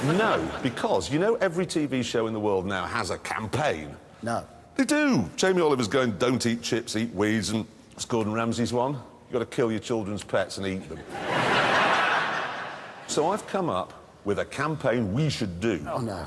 No, because you know every TV show in the world now has a campaign. No. They do. Jamie Oliver's going, don't eat chips, eat weeds, and it's Gordon Ramsay's one. You've got to kill your children's pets and eat them. So I've come up with a campaign we should do. Oh, no.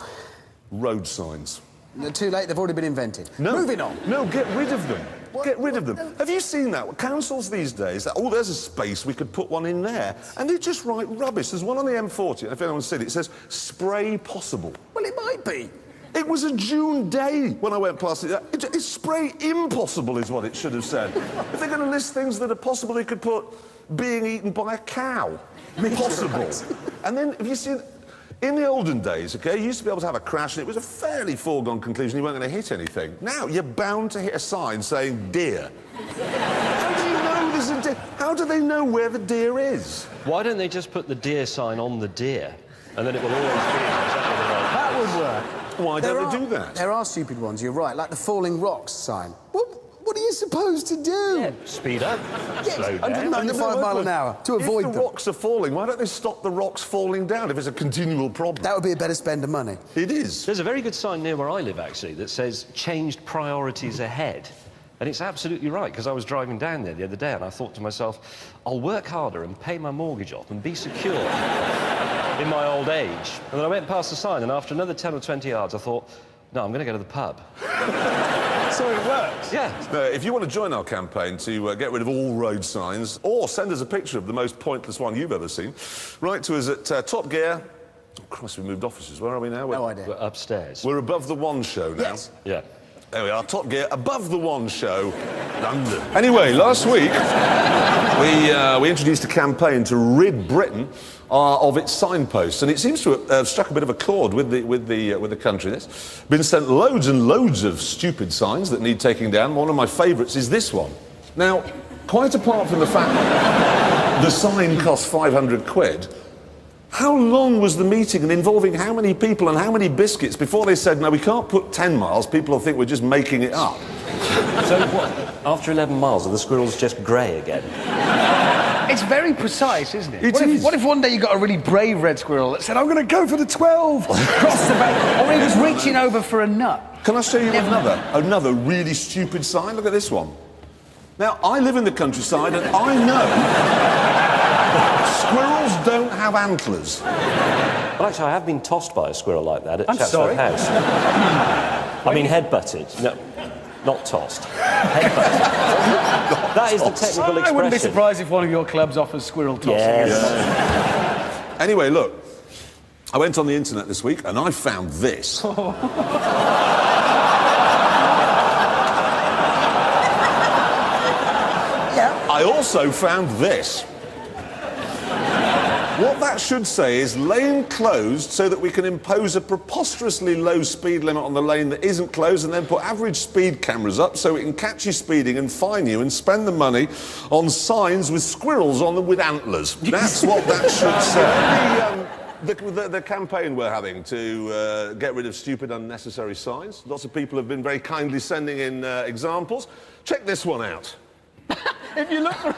Road signs. They're too late, they've already been invented. No. Moving on. No, get rid of them. What? Get rid of them. No. Have you seen that? Councils these days, oh, there's a space, we could put one in there. And they just write rubbish. There's one on the M40, if anyone's seen it, it says, spray possible. Well, it might be. It was a June day when I went past it. It's spray impossible is what it should have said. If they're going to list things that are possible, they could put being eaten by a cow. Possible. And then, have you seen... In the olden days, OK, you used to be able to have a crash and it was a fairly foregone conclusion you weren't going to hit anything. Now, you're bound to hit a sign saying deer. How do you know there's a deer? How do they know where the deer is? Why don't they just put the deer sign on the deer? And then it will always be exactly the right... That would work. Why don't they do that? There are stupid ones, you're right, like the falling rocks sign. What are you supposed to do? Yeah, speed up, slow down. 195 miles an hour to avoid If the rocks are falling, why don't they stop the rocks falling down if it's a continual problem? That would be a better spend of money. It is. There's a very good sign near where I live, actually, that says changed priorities ahead. And it's absolutely right, because I was driving down there the other day and I thought to myself, I'll work harder and pay my mortgage off and be secure in my old age. And then I went past the sign and after another 10 or 20 yards, I thought, no, I'm going to go to the pub. So it works? Yeah. If you want to join our campaign to get rid of all road signs, or send us a picture of the most pointless one you've ever seen, write to us at Top Gear... Oh, Christ, we moved offices. Where are we now? No idea. We're upstairs. We're above the One Show now. Yes. Yeah. There we are, Top Gear, above the One Show, London. Anyway, last week, we introduced a campaign to rid Britain of its signposts, and it seems to have struck a bit of a chord with the country. There's been sent loads and loads of stupid signs that need taking down. One of my favourites is this one. Now, quite apart from the fact that the sign costs 500 quid, how long was the meeting and involving how many people and how many biscuits before they said, no, we can't put 10 miles, people will think we're just making it up? So what, after 11 miles, are the squirrels just grey again? It's very precise, isn't it? It is. What if one day you got a really brave red squirrel that said, I'm going to go for the 12, cross the bank, or he was reaching over for a nut? Can I show you another really stupid sign? Look at this one. Now, I live in the countryside and I know squirrels don't have antlers. Well, actually, I have been tossed by a squirrel like that at I'm Chatsworth sorry? House. I mean, headbutted. No, not tossed. Headbutted. That is the technical expression. I wouldn't be surprised if one of your clubs offers squirrel tossing. Yes. Anyway, look, I went on the internet this week and I found this. I also found this. What that should say is lane closed so that we can impose a preposterously low speed limit on the lane that isn't closed and then put average speed cameras up so we can catch you speeding and fine you and spend the money on signs with squirrels on them with antlers. That's what that should say. The campaign we're having to get rid of stupid, unnecessary signs. Lots of people have been very kindly sending in examples. Check this one out. If you look for...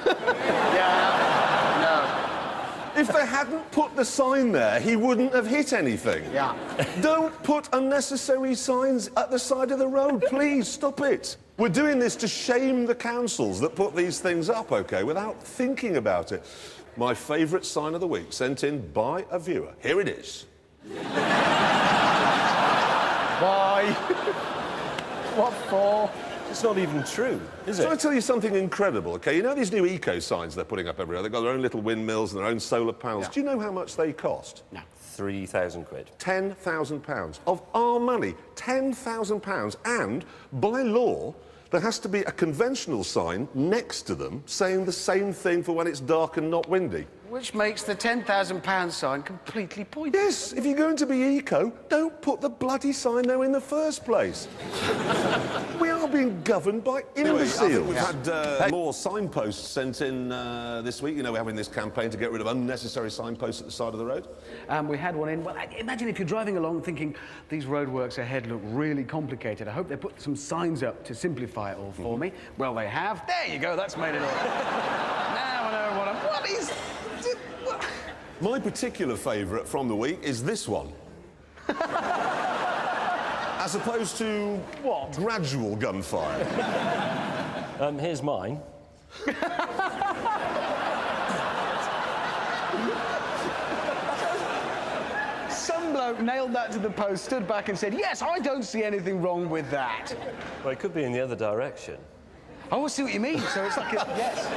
If they hadn't put the sign there, he wouldn't have hit anything. Yeah. Don't put unnecessary signs at the side of the road, please, stop it. We're doing this to shame the councils that put these things up, OK, without thinking about it. My favourite sign of the week, sent in by a viewer. Here it is. Why? What for? It's not even true, is Shall I it? tell you something incredible, OK? You know these new eco signs they're putting up everywhere? They've got their own little windmills and their own solar panels. Yeah. Do you know how much they cost? No. 3,000 quid. £10,000 of our money. £10,000. And by law, there has to be a conventional sign next to them saying the same thing for when it's dark and not windy. Which makes the £10,000 sign completely pointless. Yes, if you're going to be eco, don't put the bloody sign there in the first place. We are being governed by imbeciles. Anyway, we've had more signposts sent in this week. You know, we're having this campaign to get rid of unnecessary signposts at the side of the road. We had one in. Well, imagine if you're driving along thinking, these roadworks ahead look really complicated. I hope they put some signs up to simplify it all for me. Well, they have. There you go, that's made it all. Now I know what is... My particular favourite from the week is this one. As opposed to What? gradual gunfire. Here's mine. Some bloke nailed that to the post, stood back and said, yes, I don't see anything wrong with that. Well, it could be in the other direction. Oh, I see what you mean. So it's like a, yes.